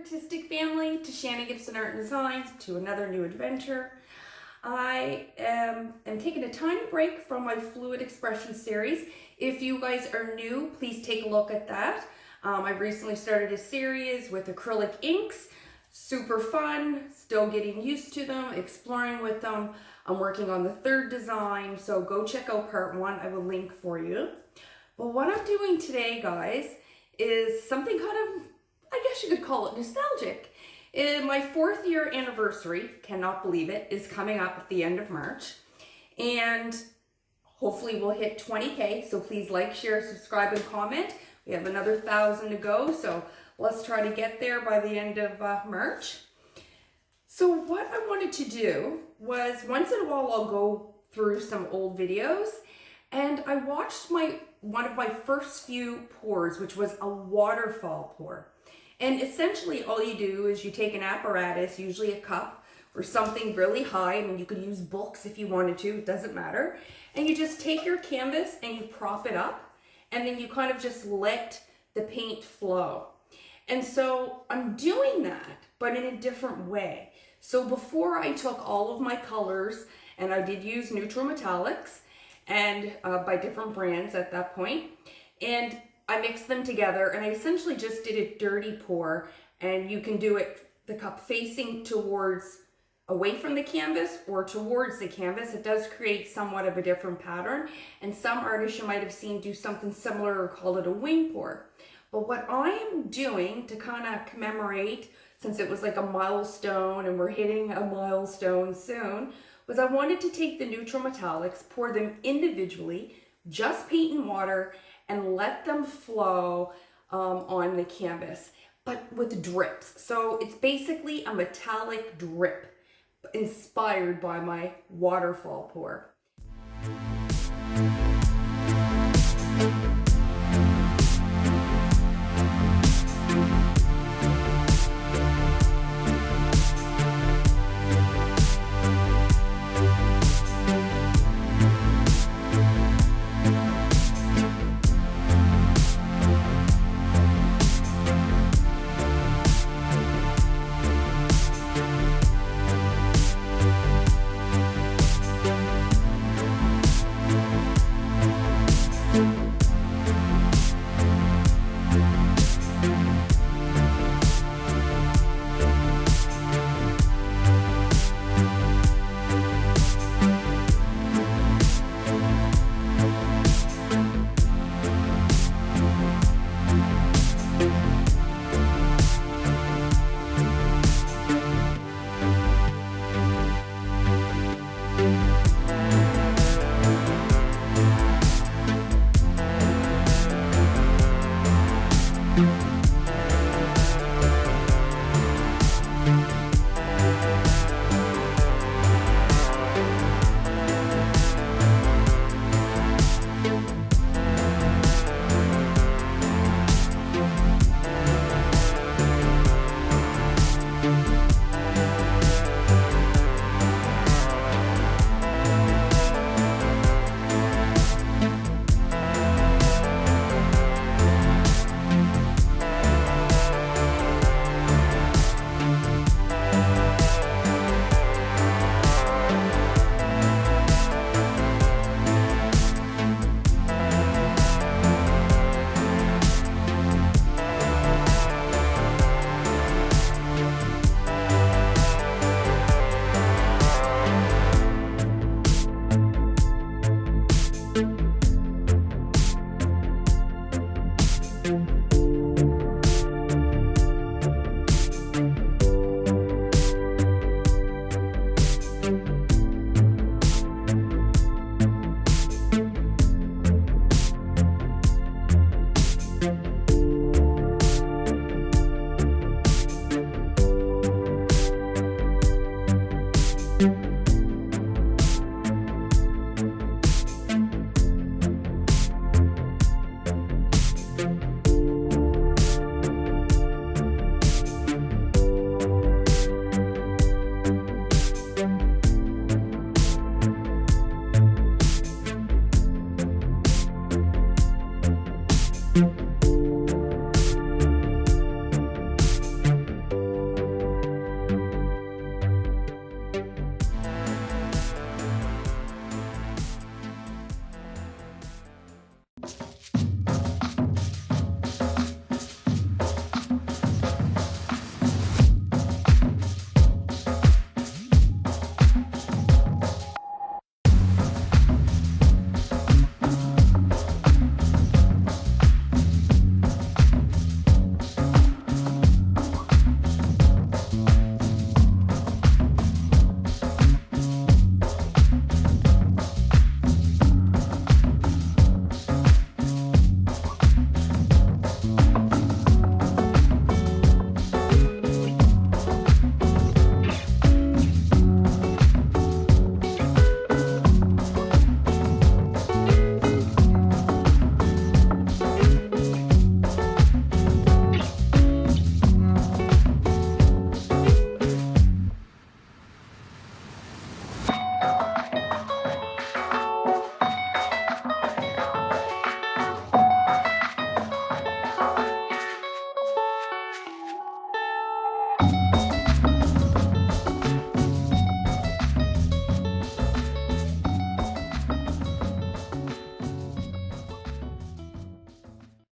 artistic family, to Shannon Gibson Art and Designs, to another new adventure. I am taking a tiny break from my Fluid Expression series. If you guys are new, please take a look at that. I recently started a series with acrylic inks. Super fun, still getting used to them, exploring with them. I'm working on the third design, so go check out part 1. I will link for you. But what I'm doing today, guys, is something kind of, I guess you could call it nostalgic. My 4th year anniversary, cannot believe it, is coming up at the end of March. And hopefully we'll hit 20K, so please like, share, subscribe, and comment. We have another 1,000 to go, so let's try to get there by the end of March. So what I wanted to do was, once in a while I'll go through some old videos, and I watched one of my first few pours, which was a waterfall pour. And essentially all you do is you take an apparatus, usually a cup or something really high. I mean, you could use books if you wanted to, it doesn't matter. And you just take your canvas and you prop it up, and then you kind of just let the paint flow. And so I'm doing that, but in a different way. So before I took all of my colors, and I did use neutral metallics, and by different brands at that point, and I mixed them together, and I essentially just did a dirty pour. And you can do it, the cup facing towards, away from the canvas or towards the canvas. It does create somewhat of a different pattern, and some artists you might have seen do something similar or call it a wing pour. But what I am doing to kind of commemorate, since it was like a milestone and we're hitting a milestone soon, was I wanted to take the neutral metallics, pour them individually, just paint and water, and let them flow on the canvas, but with drips. So it's basically a metallic drip inspired by my waterfall pour.